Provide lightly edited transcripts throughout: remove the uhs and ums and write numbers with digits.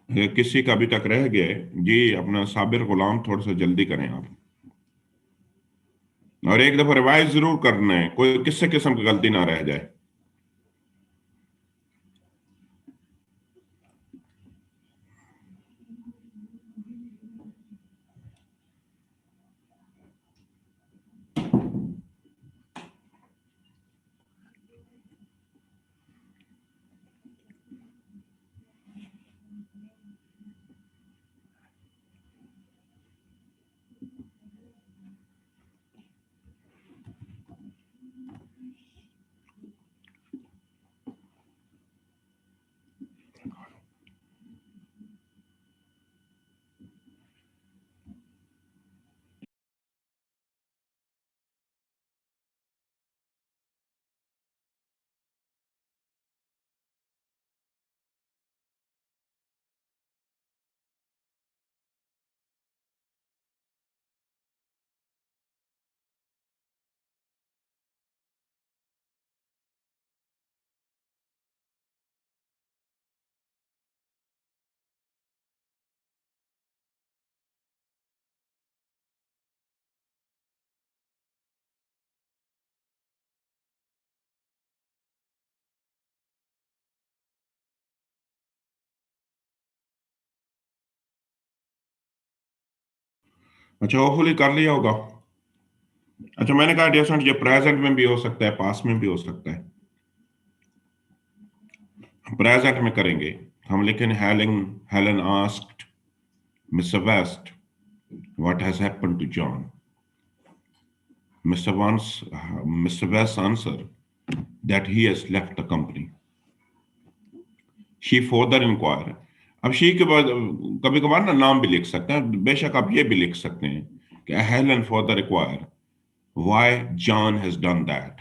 किसी का अभी तक रह गए जी, अपना साबिर गुलाम थोड़ा सा जल्दी करें आप, और एक दफा रिवाइज जरूर करना है, कोई किसी किस्म की गलती ना रह जाए। अच्छा, होपफुली कर लिया होगा। अच्छा, मैंने कहा डियर स्टूडेंट, ये प्रेजेंट में भी हो सकता है, पास्ट में भी हो सकता है। प्रेजेंट में करेंगे हम, लेकिन Helen Helen asked mister West what has happened to John. Mister once mister West answer that he has left the company. She further inquire. अब शी के बाद कभी कभार ना नाम भी लिख सकते हैं, बेशक आप ये भी लिख सकते हैं कि Helen further inquire why John has done that.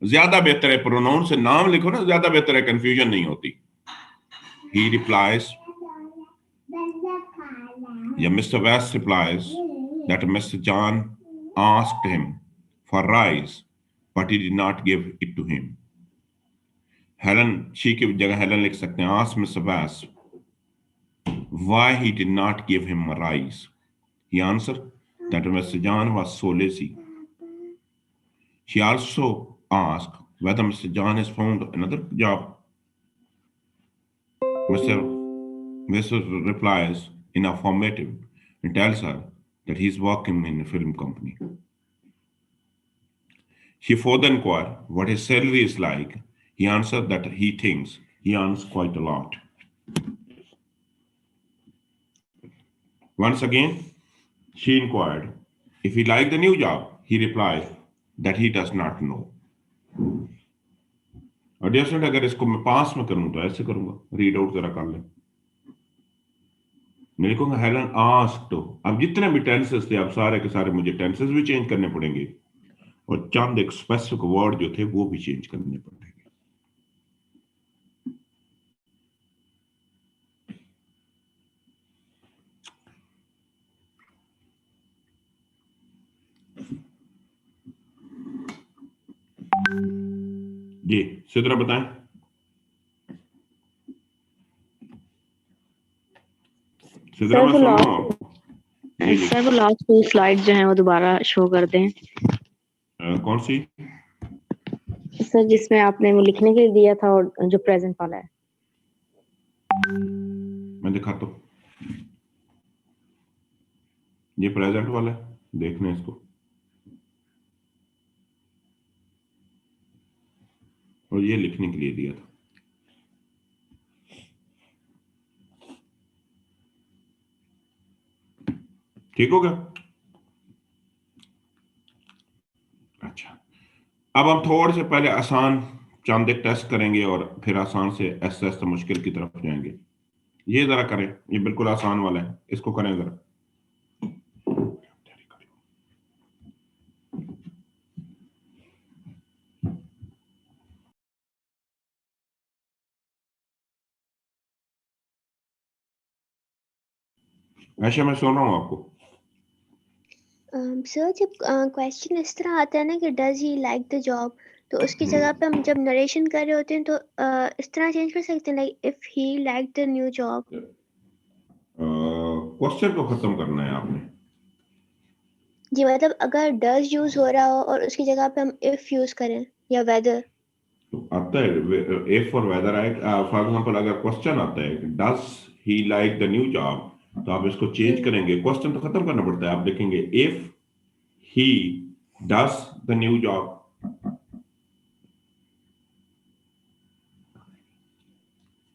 ज्यादा बेहतर है प्रोनाउन से नाम लिखो ना, ज्यादा बेहतर है, कंफ्यूजन नहीं होती। ही रिप्लाइज, या mister West replies that mister John asked him for rice but he did not give it to him। Helen, she की जगह हेलन लिख सकते हैं, ask Mr. Bass why he did not give him rice। He answered that Mr. John was so lazy। She also asked whether Mr. John has found another job। Mr. Mr. replies in affirmative and tells her that he is working in a film company। She further inquired what his salary is like। He answered that he thinks he earns quite a lot। Once again, she inquired if he liked the new job। He replied that he does not know। और dear student, अगर इसको मैं पास में करूं तो ऐसे करूंगा, read out जरा कर लें। मैं लिखूंगा हेलन आस्क्ड। अब जितने भी टेंसेस थे, अब सारे के सारे मुझे टेंसेस भी चेंज करने पड़ेंगे, और चंद एक स्पेसिफिक वर्ड जो थे वो भी चेंज करने पड़ेंगे। जी सिद्रा बताएं। सिद्रा, सर मैं वो सुन रहा लास्ट हूँ। जी जी, सर वो लास्ट 2 स्लाइड जो हैं वो दोबारा शो कर दें। कौन सी? सर जिसमें आपने वो लिखने के लिए दिया था और जो प्रेजेंट वाला है। मैं दिखाता हूँ, ये प्रेजेंट वाला है, देखना है इसको, और ये लिखने के लिए दिया था। ठीक हो गया? अच्छा, अब हम थोड़े से पहले आसान चंद एक टेस्ट करेंगे और फिर आसान से ऐसे ऐसे मुश्किल की तरफ जाएंगे। ये जरा करें, ये बिल्कुल आसान वाला है, इसको करें जरा। ऐसे मैं सुन रहा हूँ आपको। सर जब क्वेश्चन इस तरह आता है ना कि does he like the job, तो उसकी जगह पे हम जब नरेशन कर रहे होते हैं तो इस तरह चेंज कर सकते हैं, like if he like the new job. Question को खत्म करना है आपने। जी मतलब अगर डज यूज हो रहा हो और उसकी जगह पे हम इफ यूज करें या वेदर। तो आता है इफ और वेदर आए। फॉर एग्जाम्पल अगर क्वेश्चन आता है डस ही लाइक द न्यू जॉब, तो आप इसको चेंज करेंगे, क्वेश्चन तो खत्म करना पड़ता है। आप देखेंगे if he does the new job.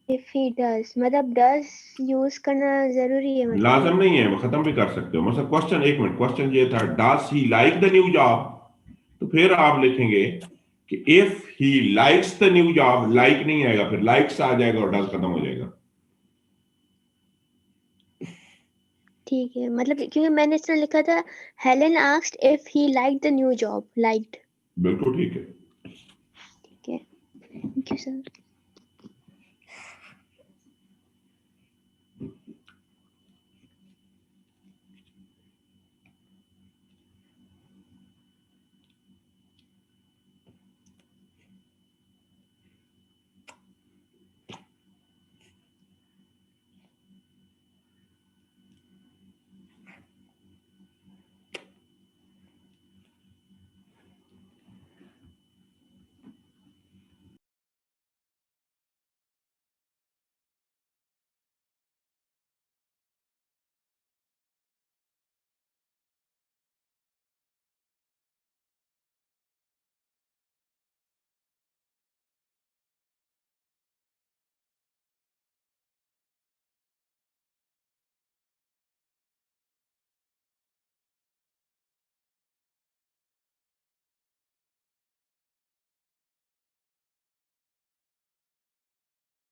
If he does मतलब डज यूज करना जरूरी है मतलब। लाजम नहीं है, वो खत्म भी कर सकते हो। मतलब क्वेश्चन, एक मिनट, क्वेश्चन ये था डस ही लाइक द न्यू जॉब, तो फिर आप लिखेंगे कि if he likes the new job, like नहीं आएगा, फिर लाइक्स आ जाएगा और डस खत्म हो जाएगा। ठीक है मतलब क्योंकि मैंने इस तरह लिखा था Helen asked if he like the new job liked. बिल्कुल ठीक है। ठीक है, थैंक यू सर।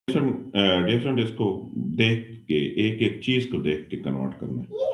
डिफरेंट इसको देख के, एक एक चीज को देख के कन्वर्ट करना है।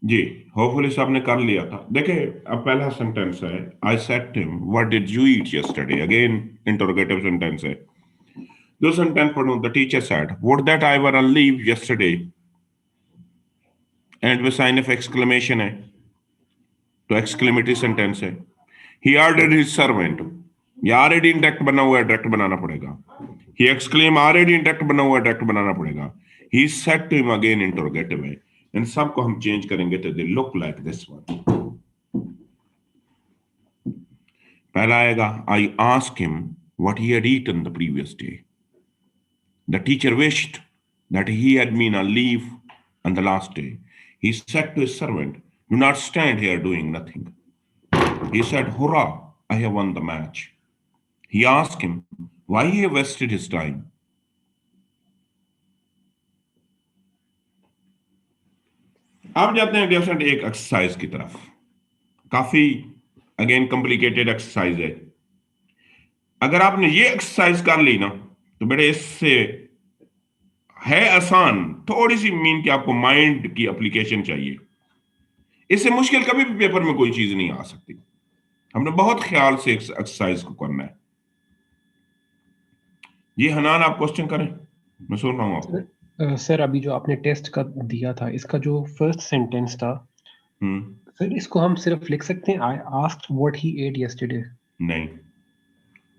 जी, होपफुली सबने कर लिया था। देखिए, अब पहला सेंटेंस है, I said to him what did you eat yesterday. Again interrogative sentence है। दो सेंटेंस पढ़ूं, the teacher said would that I were on leave yesterday, end में साइन ऑफ एक्सक्लेमेशन है, तो एक्सक्लेमेटरी सेंटेंस है। ही ऑर्डर्ड हिज सर्वेंट, ये already indirect बना हुआ है, डायरेक्ट बनाना पड़ेगा। ही एक्सक्लेम, ऑलरेडी इंडेक्ट बना हुआ है, डायरेक्ट बनाना पड़ेगा। He said to him, again interrogative है। इन सबको हम चेंज करेंगे तो they look like this one. पहला आएगा, I ask him what he had eaten the previous day. The teacher wished that he had been on leave on the last day. He said to his servant, do not stand here doing nothing. He said, hurrah, I have won the match. He asked him why he had wasted his time. अब जाते हैं dear एक exercise की तरफ। काफी again complicated exercise है। अगर आपने ये एक्सरसाइज कर ली ना, तो बेटे इससे है आसान, थोड़ी सी मीन कि आपको माइंड की एप्लीकेशन चाहिए। इससे मुश्किल कभी भी पेपर में कोई चीज नहीं आ सकती। हमने बहुत ख्याल से एक्सरसाइज को करना है। जी हनान, आप क्वेश्चन करें, मैं सुन रहा हूं आपको। सर अभी जो आपने टेस्ट का दिया था, इसका जो फर्स्ट सेंटेंस था, हम्म, सर इसको हम सिर्फ लिख सकते हैं I asked what he ate yesterday. नहीं,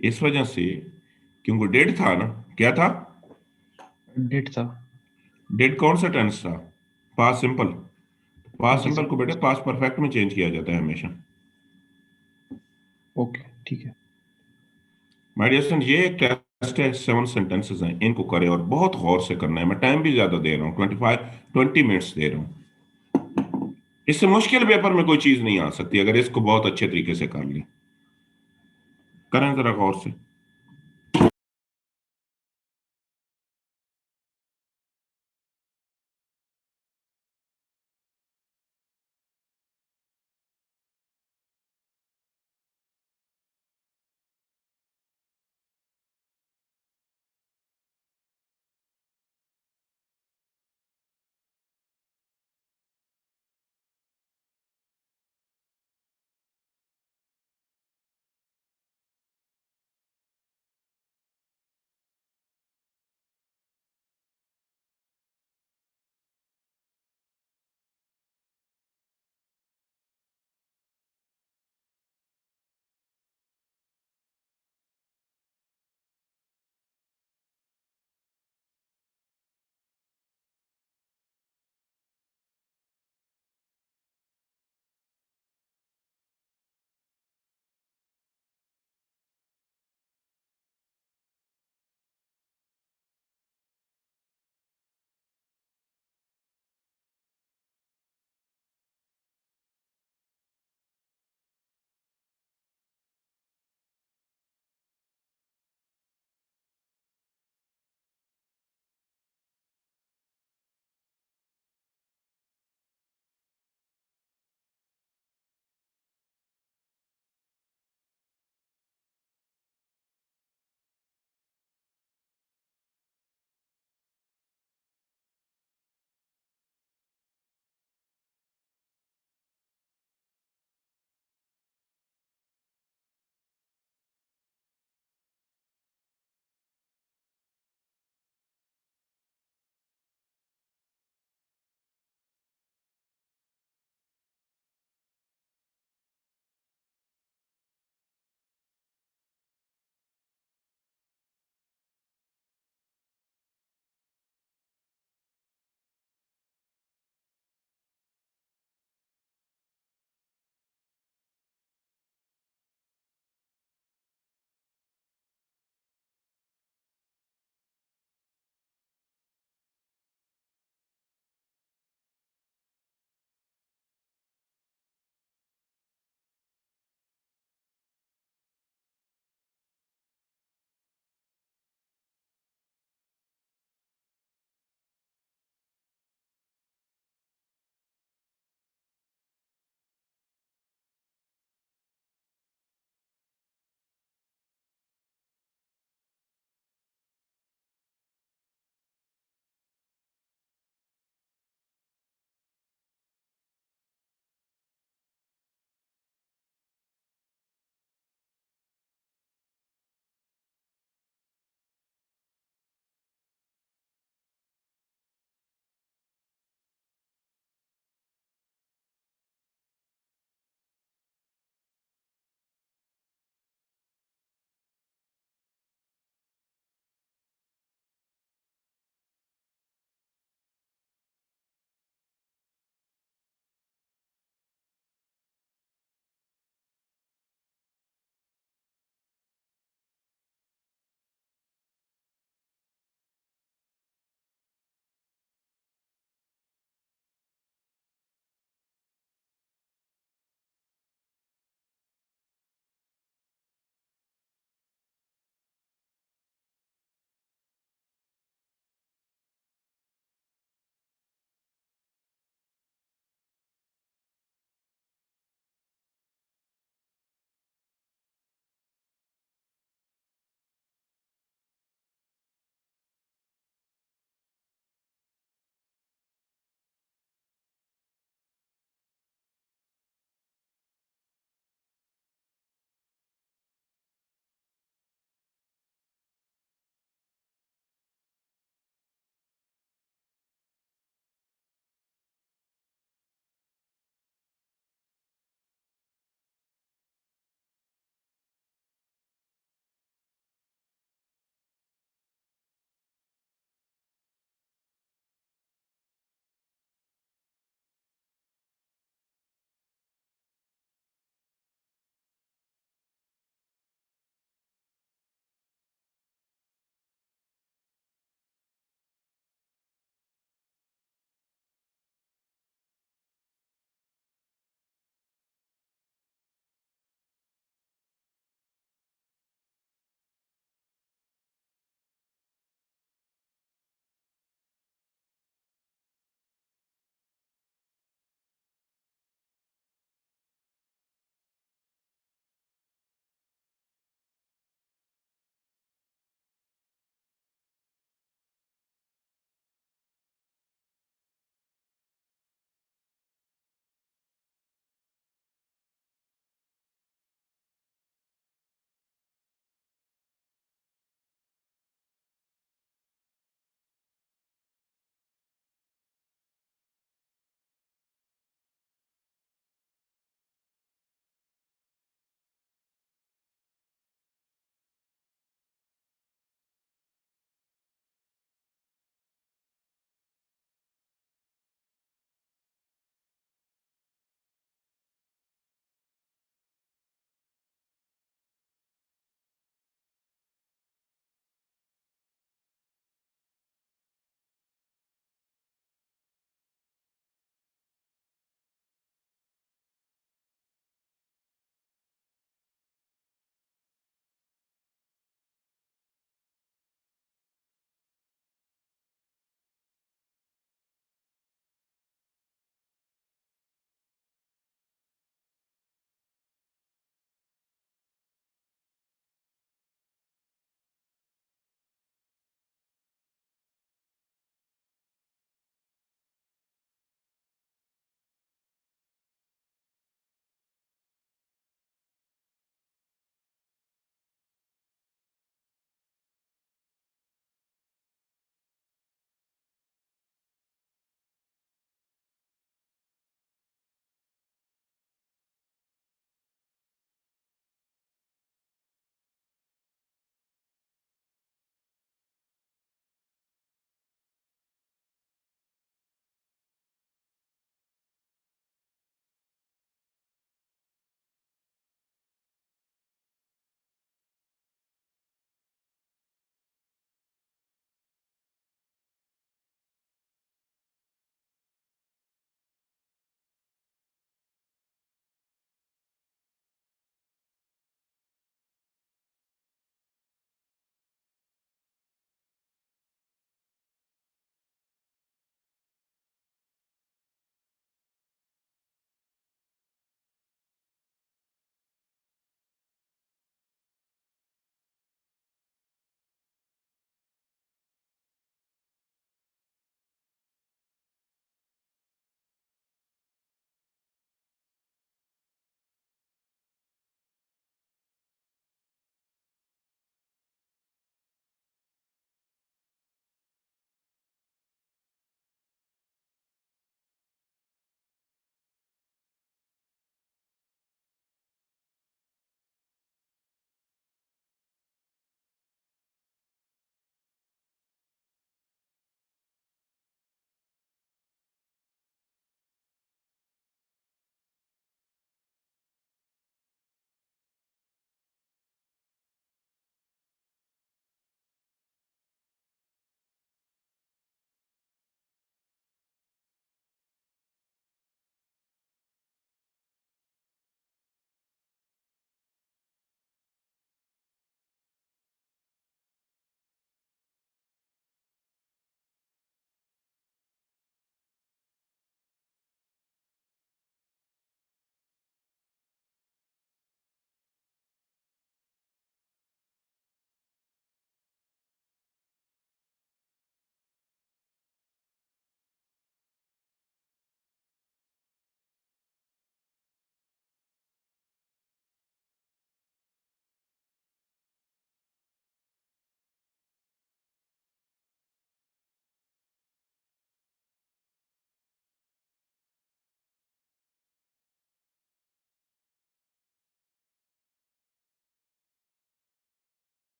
इस वजह से क्योंकि डेड था ना, क्या था? डिड था। डेड कौन सा टेंस था? Past simple. पास्ट जी सिंपल सर। को बेटे पास्ट परफेक्ट में चेंज किया जाता है हमेशा। ओके ठीक है। माय डियर स्टूडेंट, ये एक टेस्ट है, 7 सेंटेंसेस हैं, इनको करें और बहुत गौर से करना है। मैं टाइम भी ज्यादा दे रहा हूँ, 20 मिनट्स दे रहा हूँ। इससे मुश्किल पेपर में कोई चीज नहीं आ सकती अगर इसको बहुत अच्छे तरीके से कर ली। करें जरा गौर से।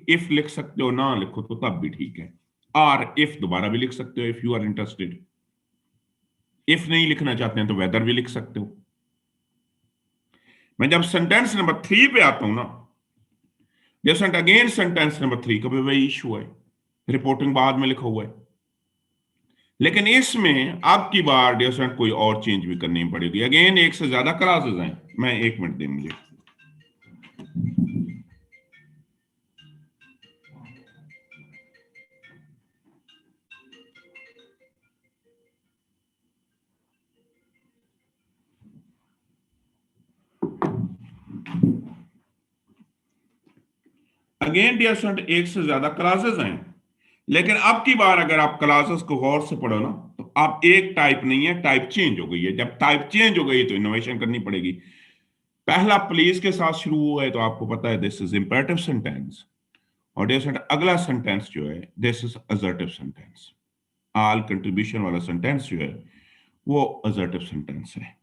इफ लिख सकते हो, ना लिखो तो तब भी ठीक है। और इफ दोबारा भी लिख सकते हो, if you are interested. If नहीं लिखना चाहते हैं तो वेदर भी लिख सकते हो। मैं जब सेंटेंस नंबर 3 पे आता हूं ना, जैसे अगेन सेंटेंस नंबर 3 का भी वही इशू है, रिपोर्टिंग बाद में लिखा हुआ है, लेकिन इसमें अब की बार डियर कोई और चेंज भी करनी पड़ेगी। अगेन एक से ज्यादा क्लासेस हैं। मैं 1 मिनट दे मुझे। अगेन डियर स्टूडेंट एक से ज्यादा क्लासेस हैं, लेकिन अब की बार अगर आप क्लासेस को गौर से पढ़ो ना, तो आप एक टाइप नहीं है, टाइप चेंज हो गई है। जब टाइप चेंज हो गई तो इनोवेशन करनी पड़ेगी। पहला प्लीज के साथ शुरू हुआ है, तो आपको पता है दिस इज इंपेरेटिव सेंटेंस। और डियर स्टूडेंट अगला सेंटेंस जो है this is assertive sentence. All contribution वाला सेंटेंस जो है वो असर्टिव सेंटेंस है।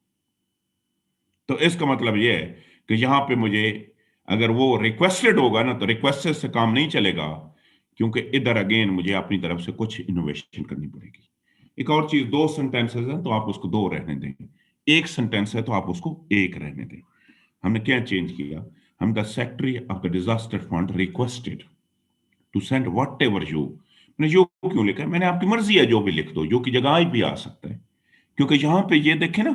तो इसका मतलब ये है कि यहां पे मुझे अगर वो रिक्वेस्टेड होगा ना, तो रिक्वेस्टेड से काम नहीं चलेगा, क्योंकि इधर अगेन मुझे अपनी तरफ से कुछ इनोवेशन करनी पड़ेगी। एक और चीज, 2 सेंटेंसेस हैं तो आप उसको 2 रहने दें, एक सेंटेंस है तो आप उसको 1 रहने दें। हमने क्या चेंज किया? हम the secretary of the disaster fund requested to send whatever you. मैंने यो क्यों लिखा है? मैंने आपकी मर्जी है, जो भी लिख दो, जो की जगह आई भी आ सकता है, क्योंकि यहां पे ये देखे ना,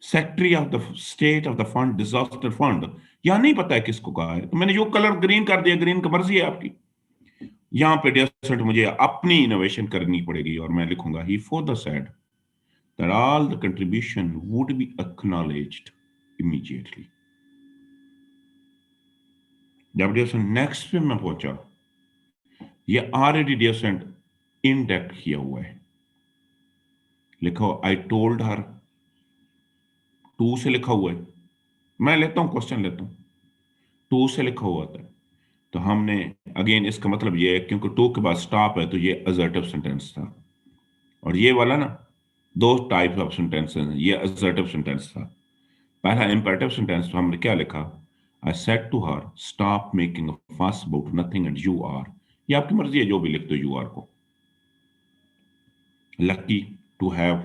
secretary of the state of the fund, disaster fund, यहां नहीं पता है किसको कहा है, तो मैंने जो कलर ग्रीन कर दिया, ग्रीन की मर्जी है आपकी। यहां पे डियर मुझे अपनी इनोवेशन करनी पड़ेगी, और मैं लिखूंगा he further said that all the contribution would be acknowledged immediately. जब डियर नेक्स्ट पे मैं पहुंचा, ये ऑलरेडी डियर इंडेक्ट किया हुआ है। लिखो आई टोल्ड हर, 2 से लिखा हुआ है। मैं लेता हूं, क्वेश्चन लेता हूं, 2 से लिखा हुआ था, तो हमने अगेन इसका मतलब ये है क्योंकि 2 के बाद स्टॉप है, तो ये असर्टिव सेंटेंस था। और ये वाला ना, 2 टाइप ऑफ सेंटेंस हैं, ये असर्टिव सेंटेंस था। पहला इंपेरेटिव सेंटेंस तो हमने क्या लिखा? I said to her stop making a fuss about nothing and you are. ये आपकी मर्जी है, जो भी लिख दो यू आर को। Lucky to have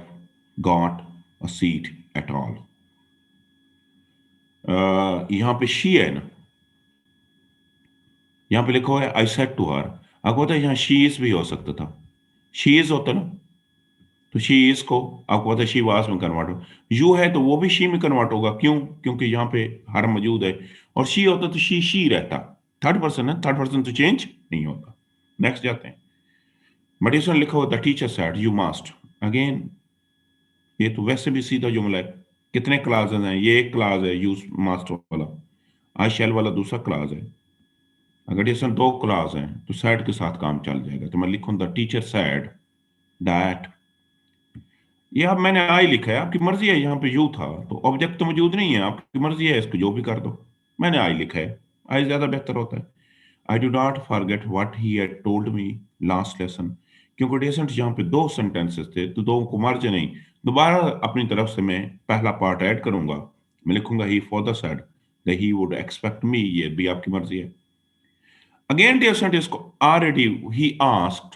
got a seat at all. यहां पे शी है ना, यहां पे लिखा हुआ है आई सेड टू हर। आपको पता है यहाँ शी इज भी हो सकता था, शी इज होता ना, तो शी इज को आपको पता है शी वाज में कन्वर्ट हो। यू है तो वो भी शी में कन्वर्ट होगा, क्यों? क्योंकि यहाँ पे हर मौजूद है। और शी होता तो शी रहता, थर्ड पर्सन है, थर्ड पर्सन तो चेंज नहीं होगा। नेक्स्ट जाते हैं। बट इसमें लिखा हुआ the teacher said you must. Again ये तो वैसे भी सीधा जुमला है। कितने क्लासेस हैं? ये एक क्लास है यूज मास्ट वाला, आई शैल वाला दूसरा क्लास है। अगर इसमें 2 क्लास हैं तो सैड के साथ काम चल जाएगा। तो मैं लिखूं द टीचर सैड दैट, ये अब मैंने आई लिखा है, आपकी मर्जी है। यहाँ पे यू था तो ऑब्जेक्ट तो मौजूद नहीं है, आपकी मर्जी है, इसको जो भी कर दो। मैंने आई लिखा है, आई ज्यादा बेहतर होता है। I do not forget what he had told me last lesson. क्योंकि डिसेंट यहाँ पे 2 सेंटेंसेस थे तो 2 को मर्ज नहीं, दोबारा अपनी तरफ से मैं पहला पार्ट ऐड करूंगा, मैं लिखूंगा he further said that he would expect me, ये भी आपकी मर्जी है। अगेन डिसेंट इसको ऑलरेडी ही आस्क्ड,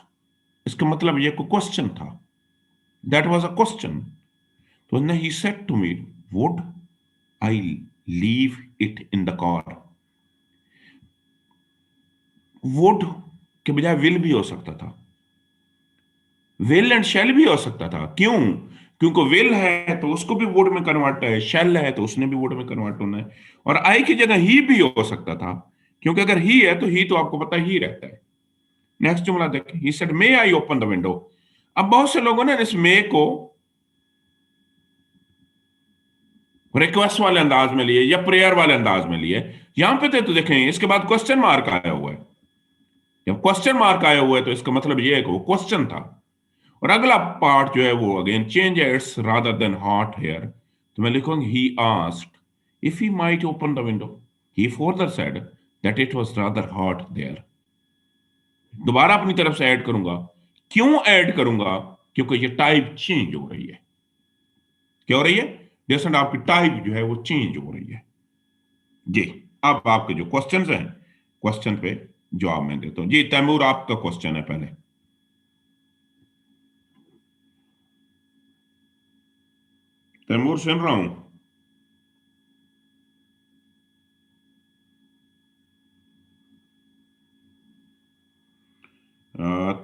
इसका मतलब ये कोई क्वेश्चन था, दैट वाज अ क्वेश्चन। तो ना he said to me would I leave it in the car. Would के बजाय विल भी हो सकता था, विल एंड शैल भी हो सकता था। क्यों? क्योंकि विल है तो उसको भी वुड में कन्वर्ट है, शैल है तो उसने भी वुड में कन्वर्ट होना है, और आई की जगह ही भी हो सकता था, क्योंकि अगर ही है तो ही तो आपको पता ही रहता है। नेक्स्ट जुमला देखें, he said may I open the window. अब बहुत से लोगों ने इस मे को रिक्वेस्ट वाले अंदाज में लिए या प्रेयर वाले अंदाज में लिए। यहां पे तो देखें इसके बाद क्वेश्चन मार्क आया हुआ है, जब क्वेश्चन मार्क आया हुआ है तो इसका मतलब यह है कि वो क्वेश्चन था। और अगला पार्ट जो है वो अगेन चेंज है, it's rather than hot here, तो मैं लिखूंगा he asked if he might open the window, he further said that it was rather hot there. दोबारा अपनी तरफ से ऐड करूंगा। क्यों ऐड करूंगा? क्योंकि ये टाइप चेंज हो रही है। क्या हो रही है? डिसेंट आपकी टाइप जो है वो चेंज हो रही है। जी, अब आपके जो क्वेश्चंस हैं, क्वेश्चन पे जवाब मैं देता हूं। जी तैमूर, आपका क्वेश्चन है पहले। तैमूर सुन रहा हूं।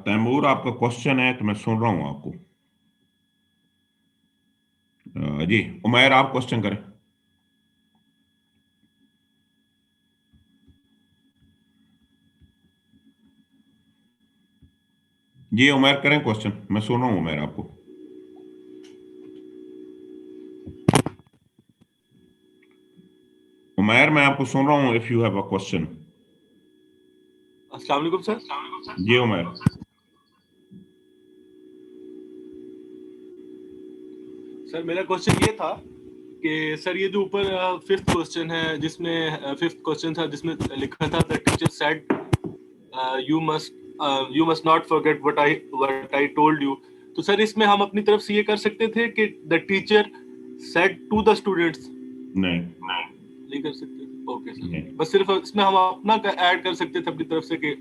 तैमूर आपका क्वेश्चन है तो मैं सुन रहा हूं आपको। जी उमैर, आप क्वेश्चन करें। जी उमैर करें क्वेश्चन, मैं सुन रहा हूं उमैर आपको। उमैर मैं आपको सुन रहा हूं, if you have a question. अस्सलाम वालेकुम सर। जी उमैर। सर मेरा क्वेश्चन ये था कि सर ये जो ऊपर फिफ्थ क्वेश्चन है, जिसमें फिफ्थ क्वेश्चन था जिसमें लिखा था the teacher said you must not forget what I told you. तो सर इसमें हम अपनी तरफ से ये कर सकते थे कि the teacher said to the students? नहीं कर सकते। ओके सर, नहीं। बस सिर्फ इसमें हम अपना ऐड कर सकते थे अपनी तरफ से कि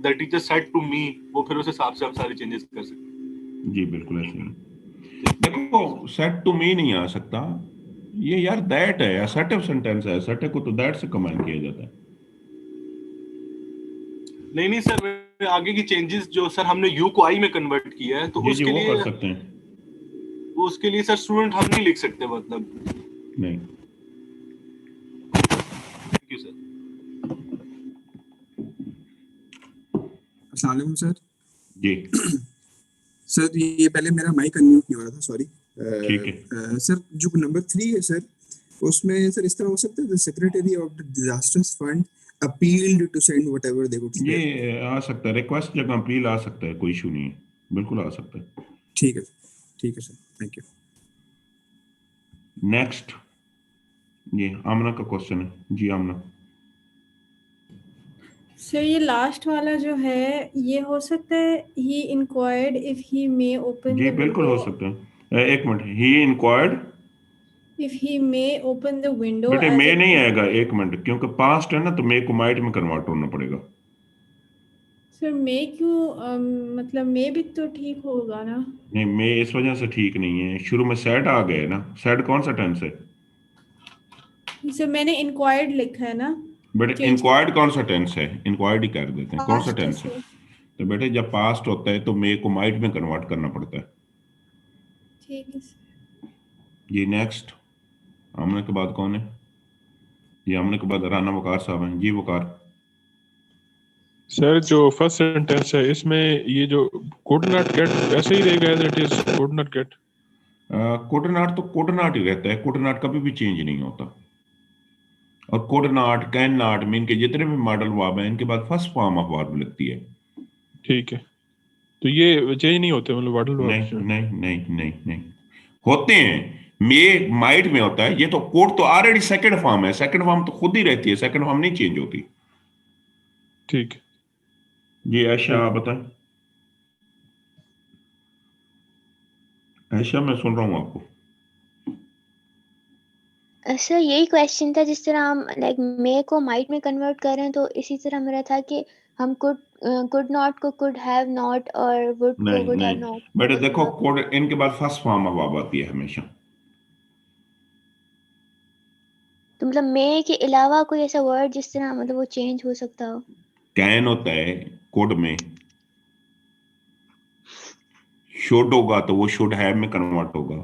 the teacher said to me, वो फिर उस हिसाब से हम सारे चेंजेस कर सकते। जी बिल्कुल ऐसे ही। देखो सेट टू मी नहीं आ सकता, ये यार दैट है, असर्टिव सेंटेंस है, असर्टिव को तो दैट से कमांड किया जाता है। नहीं नहीं सर, आगे की चेंजेस जो सर हमने यू को आई में कन्वर्ट किया है तो जी उसके वो लिए कर सकते हैं। उसके लिए सर स्टूडेंट हम नहीं लिख सकते, मतलब। नहीं। Thank you sir. अस्सलाम वालेकुम सर। जी सर ये पहले मेरा माइक अनम्यूट नहीं हो रहा था, सॉरी। ठीक है। सर जो नंबर 3 है सर, उसमें सर इस तरह हो सकता है the secretary of the disasters fund appealed to send whatever they could spare. ये आ सकता है, रिक्वेस्ट जगह अपील आ सकता है, कोई इशू नहीं है, बिल्कुल आ सकता है। ठीक है सर, थैंक यू। नेक्स्ट ये आमना का क्वेश्चन है। जी आमना। सर ये लास्ट वाला जो है ये हो सकता है he inquired if he may open जी द बिल्कुल हो विंडो, सकता है। एक मिनट, he inquired, if he may open the window बेटे एज मे नहीं आएगा, एक मिनट, क्योंकि पास्ट है ना तो मे को माइट में कन्वर्ट होना पड़ेगा। सर मे क्यों मतलब मे भी तो ठीक होगा ना? नहीं, मे इस वजह से ठीक नहीं है, शुरू में सेड आ गए ना। सेड कौन सा टेंस है? सर मैंने इंक्वायर्ड लिखा है ना, बेटे चेंज इंक्वायर्ड कौन सा टेंस है? इंक्वायर्ड ही कर देते हैं, कौन सा पास्ट टेंस है? से। तो बेटे जब पास्ट होता है तो मे को माइट में कन्वर्ट करना पड़ता है। ठीक है सर। जी नेक्स्ट, आमने के बाद कौन है? जी आमने के बाद राना वकार साहब हैं। जी वकार। सर जो फर्स्ट सेंटेंस है इसमें ये जो कुड नॉट गेट वैसे ही रहेगा as it is, could not get. Could not तो कुड नॉट ही रहता है, कुड नॉट कभी भी चेंज नहीं होता। और could not, can not, mean के जितने भी मॉडल वर्ब हैं इनके बाद फर्स्ट फॉर्म ऑफ वर्ब लगती है। ठीक है, तो ये चेंज नहीं होते, मतलब मॉडल नहीं वर्ब। नहीं नहीं नहीं नहीं होते हैं, मे माइट में होता है। ये तो कोड तो ऑलरेडी सेकंड फॉर्म है, सेकंड फॉर्म तो खुद ही रहती है, सेकंड फॉर्म नहीं चेंज होती। ठीक है। जी आयशा आप बताएं। ऐशा मैं सुन रहा हूँ आपको। सर यही क्वेश्चन था, जिस तरह हम लाइक मे को माइट में कन्वर्ट कर रहे हैं, तो इसी तरह मेरा था कि हम कुड नॉट को कुड हैव नॉट और वुड को नहीं वुड हैव नहीं नॉट। बेटे देखो, कोड इनके बाद फर्स्ट फॉर्म ऑफ वर्ब आती है हमेशा। तो मतलब मे के अलावा कोई ऐसा वर्ड जिस तरह मतलब वो चेंज हो सकता हो? कैन होता है कोड में, शुड होगा तो वो शुड हैव में कन्वर्ट होगा,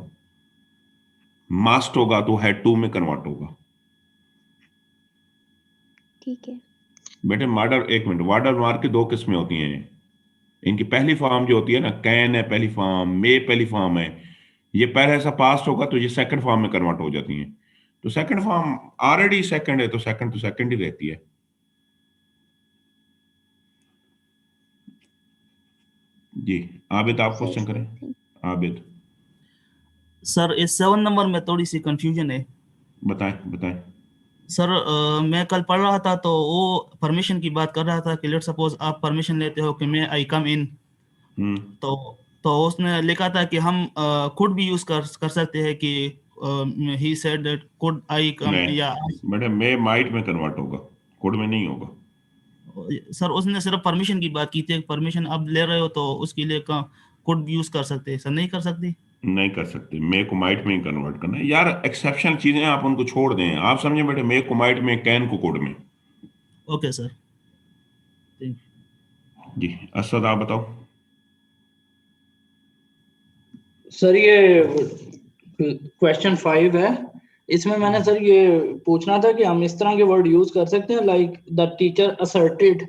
मस्ट होगा तो हैड टू में कन्वर्ट होगा। ठीक है। बेटे मॉडल, एक मिनट, मॉडल मार्क की दो किस्में होती हैं। इनकी पहली फॉर्म जो होती है ना, कैन है पहली फॉर्म, मे पहली फॉर्म है, ये पहले ऐसा पास्ट होगा तो ये सेकंड फॉर्म में कन्वर्ट हो जाती हैं। तो सेकंड फॉर्म ऑलरेडी सेकंड है, तो सेकंड ही रहती है। जी आबिद, आप सही क्वेश्चन सर, करें। थैंक आबिद सर इस 7 नंबर में थोड़ी सी कंफ्यूजन है। बताएं बताएं। सर मैं कल पढ़ रहा था तो वो परमिशन की बात कर रहा था कि लेट सपोज आप परमिशन लेते हो कि मैं आई कम इन, हम्म तो उसने लिखा था कि हम कुड भी यूज कर सकते हैं कि he said that could I come, नहीं या बेटे, मे माइट में कन्वर्ट होगा, कोड में नहीं होगा। सर उसने सिर्फ परमिशन की बात की थी, परमिशन अब ले रहे हो तो उसके लिए कुड यूज कर सकते हैं, सर नहीं कर सकते? नहीं कर सकते, मे को माइट में ही कन्वर्ट करना है यार। एक्सेप्शनल चीजें आप उनको छोड़ दें, आप समझे बेटे, मे को माइट में, कैन को कोड में। ओके सर, थैंक जी असद, आप बताओ। सर ये क्वेश्चन 5 है, इसमें मैंने सर ये पूछना था कि हम इस तरह के वर्ड यूज कर सकते हैं लाइक द टीचर असर्टेड,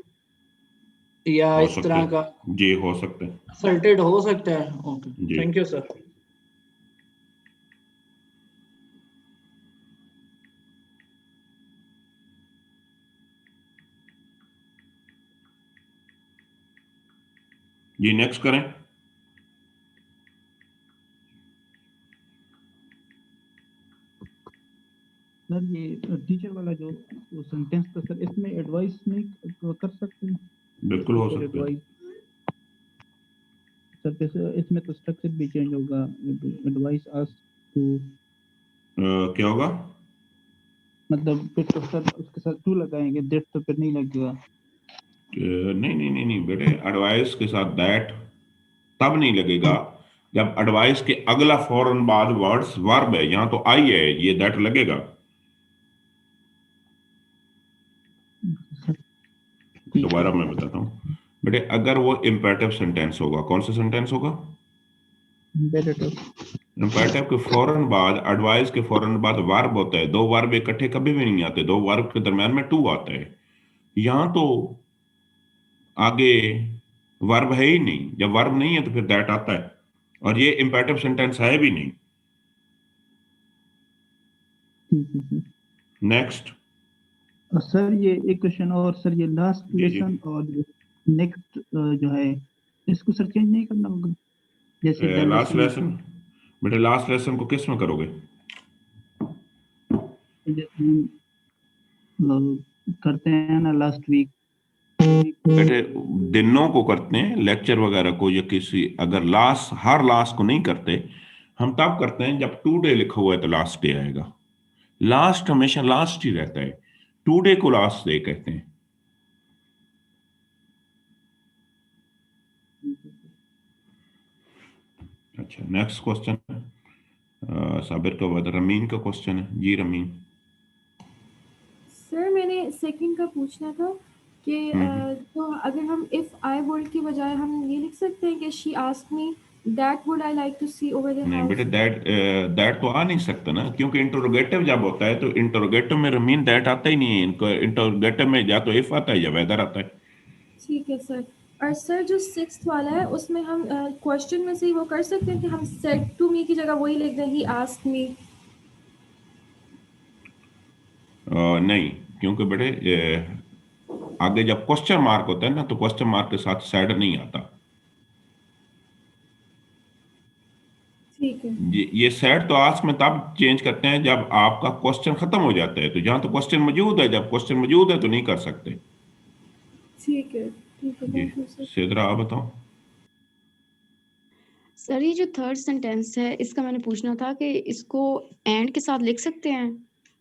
या हो इस सकते तरह का हैं जी, हो सकते हैं असर्टेड हो सकता है? ओके, जी। Thank you sir. जी नेक्स्ट करें। सर ये टीचर वाला जो सेंटेंस था सर, इसमें एडवाइस नहीं कर सकते हैं? बिल्कुल हो टीचर सकता है। एडवाइस सर, जैसे इसमें तो स्ट्रक्चर भी चेंज होगा, एडवाइस आस्क टू, क्या होगा? मतलब फिर तो सर उसके साथ टू लगाएंगे, दैट तो फिर नहीं लगेगा। नहीं नहीं नहीं नहीं बेटे, एडवाइस के साथ दैट तब नहीं लगेगा जब एडवाइस के अगला फौरन बाद वर्ड्स वर्ब है, यहाँ तो आई है, ये दैट लगेगा। दोबारा मैं बताता हूँ बेटे, अगर वो इम्पेरेटिव सेंटेंस होगा, कौन सा सेंटेंस होगा? इम्पेरेटिव के फौरन बाद, एडवाइस के फौरन बाद वर्ब होता है। दो वर्ब इकट्ठे कभी भी नहीं आते, दो वर्ब के दरम्यान में टू आता है। यहाँ तो आगे वर्ब है ही नहीं, जब वर्ब नहीं है तो फिर दैट आता है, और ये इम्पेरेटिव सेंटेंस है भी नहीं। नेक्स्ट। सर ये एक क्वेश्चन और सर, ये लास्ट जी जी। लेसन और नेक्स्ट जो है, इसको सर चेंज नहीं करना होगा? जैसे लास्ट लेसन बेटे, लास्ट लेसन को किस में करोगे? करते हैं ना लास्ट वीक, बेटे दिनों को करते हैं, लेक्चर वगैरह को, या किसी, अगर लास्ट, हर लास्ट को नहीं करते, हम तब करते हैं जब टू डे लिखा हुआ है तो लास्ट डे आएगा। लास्ट हमेशा लास्ट ही रहता है, टू डे को लास्ट डे कहते हैं। अच्छा नेक्स्ट क्वेश्चन, साबिर का बाद रमीन का क्वेश्चन है। जी रमीन। सर मैंने सेकंड का पूछना था कि तो अगर हम इफ आई वर्ड की बजाय हम ये लिख सकते हैं कि she asked me that would I like to see over the नहीं हाउस। बेटे, दैट तो आ नहीं सकता ना, क्योंकि इंटरोगेटिव जब होता है तो इंटरोगेटिव में रमीन दैट आता ही नहीं है। इनको इंटरोगेटिव में या तो इफ आता है या वेदर आता है। ठीक है सर। और सर जो सिक्स्थ वाला है उसमें हम क्वेश्चन में से ही वो कर सकते हैं कि हम सेड टू मी की जगह वही लिख दें ही आस्क्ड मी। नहीं, क्योंकि बेटे आगे जब क्वेश्चन मार्क होता है ना, तो क्वेश्चन मार्क के साथ सैड नहीं आता। ठीक है। ये सैड तो आस्क में तब चेंज करते हैं जब आपका क्वेश्चन खत्म हो जाता है। तो जहां तो क्वेश्चन मौजूद है, जब क्वेश्चन मौजूद है तो नहीं कर सकते। ठीक है जी थैंक यू सर। सिद्रा आप बताओ। सर ये जो थर्ड सेंटेंस है इसका मैंने पूछना था कि इसको एंड के साथ लिख सकते हैं?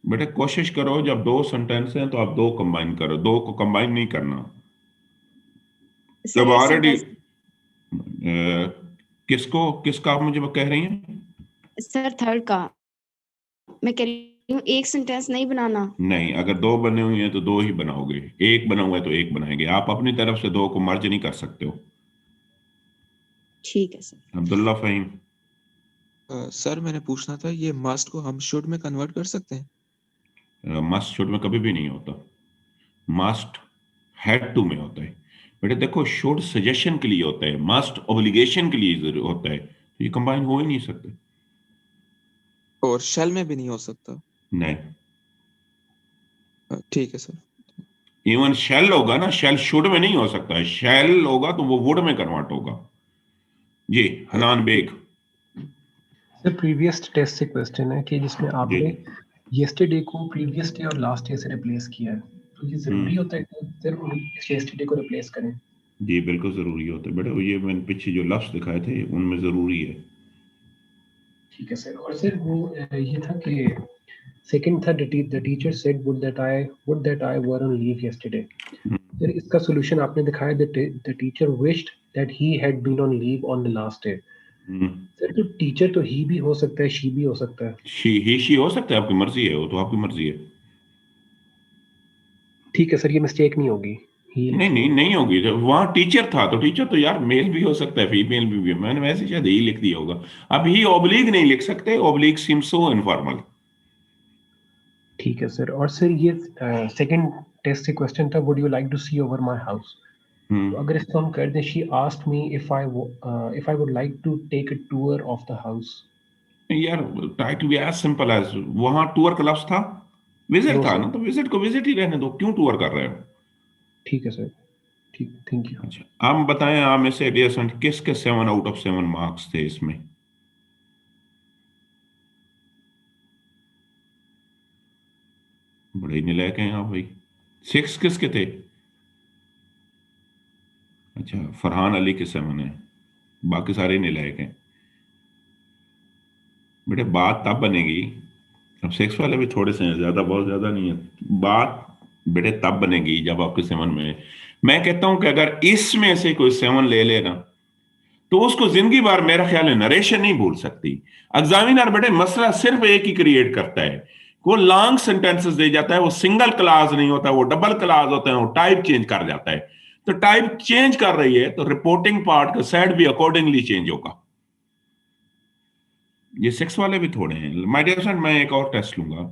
बेटा कोशिश करो, जब दो सेंटेंस हैं तो आप दो कंबाइन करो, दो को कंबाइन नहीं करना। सर जब एक ऑलरेडी सेंटेंस किसका आप मुझे कह रही हैं? सर थर्ड का मैं कह रही हूँ, एक सेंटेंस नहीं बनाना। नहीं, अगर दो बने हुए हैं तो दो ही बनाओगे, एक बना हुआ है तो एक बनाएंगे। आप अपनी तरफ से दो को मर्ज नहीं कर सकते हो। ठीक है सर। अब्दुल्ला फहीम। सर मैंने पूछना था, ये मस्ट को हम शुड में कन्वर्ट कर सकते हैं? मस्ट शुड में कभी भी नहीं होता, मस्ट हैड टू में होता है। बेटे देखो, शुड सजेशन के लिए होता है, मस्ट ऑब्लिगेशन के लिए होता है, तो ये कंबाइन हो ही नहीं सकते। और शेल में भी नहीं हो सकता? नहीं। ठीक है सर। इवन शेल होगा ना, शेल शुड में नहीं हो सकता है, शेल होगा तो वो वुड में कन्वर्ट होगा। जी Hanan Baig. Sir previous test से क्वेश्चन है कि जिसमें आपने यस्टरडे को प्रीवियस डे और लास्ट डे से रिप्लेस किया है, तो ये जरूरी होता है कि सिर्फ यस्टरडे को रिप्लेस करें? जी बिल्कुल जरूरी होता है बेटा, ये मैंने पीछे जो लफ्ज दिखाए थे उनमें जरूरी है। ठीक है सर। और सर वो ये था कि सेकंड था, the teacher said would that I were on leave yesterday. Sir इसका सॉल्यूशन आपने दिखाया, the teacher wished that he had been on leave on the last day. Sir तो टीचर तो ही भी हो सकता है, शी भी हो सकता है। शी हो सकता है, आपकी मर्जी है, वो तो आपकी मर्जी है। ठीक है सर, ये मिस्टेक नहीं होगी? नहीं होगी। जब वहाँ टीचर था तो टीचर तो यार मेल भी हो सकता है, फीमेल भी। मैंने वैसे शायद ही लिख दिया होगा। अब ही ऑब्लिक नहीं लिख सकते, ऑब्लिक सीम्स सो इनफॉर्मल। ठीक है सर। और सर ये सेकंड टेस्ट से क्वेश्चन था, would you like to see over my house. तो अगर इसको हम कर दें, she asked me if I would like to take a tour of the house. यार try to be as simple as, वहाँ टूर का लफ्ज था, विजिट था ना, तो विजिट को विजिट ही रहने दो, क्यों टूर कर रहे हो। ठीक है सर, ठीक, थैंक यू। अच्छा आप बताएं, आप में से एडिसन किसके 7 आउट ऑफ 7 मार्क्स थे इसमें? बड़े निलायक हैं आप भाई। 6 किसके थे? अच्छा फरहान अली के 7 है, बाकी सारे निलायक हैं। बेटे बात तब बनेगी, अब 6 वाले भी थोड़े से हैं, ज्यादा बहुत ज्यादा नहीं है। बात बेटे तब बनेगी जब आपके 7 में, मैं कहता हूं कि अगर इसमें से कोई 7 ले लेना तो उसको जिंदगी भर मेरा ख्याल है नरेशन नहीं भूल सकती। एग्जामिनर बेटे मसला सिर्फ एक ही क्रिएट करता है, वो लॉन्ग सेंटेंसेस दे जाता है, वो सिंगल क्लास नहीं होता, वो डबल क्लास होता है, वो टाइप चेंज कर जाता है। तो टाइप चेंज कर रही है तो रिपोर्टिंग पार्ट का सेट भी अकॉर्डिंगली चेंज होगा। ये 6 वाले भी थोड़े हैं। माय डियर फ्रेंड, मैं एक और टेस्ट लूंगा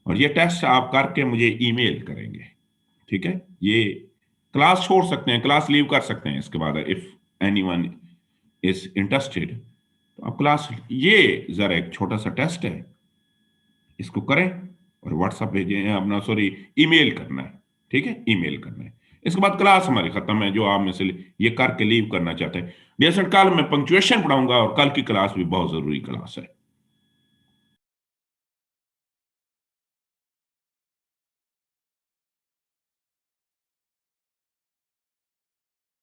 और ये टेस्ट आप करके मुझे ईमेल करेंगे, ठीक है? ये क्लास छोड़ सकते हैं, क्लास लीव कर सकते हैं इसके बाद, इफ एनीवन इज इंटरेस्टेड। तो आप क्लास, ये जरा एक छोटा सा टेस्ट है, इसको करें और व्हाट्सएप भेजें, अपना सॉरी ईमेल करना है, ठीक है? ईमेल करना है। इसके बाद क्लास हमारी खत्म है। जो आप में से ये करके लीव करना चाहते हैं, डियर फ्रेंड, कल मैं पंक्चुएशन पढ़ाऊंगा और कल की क्लास भी बहुत जरूरी क्लास है।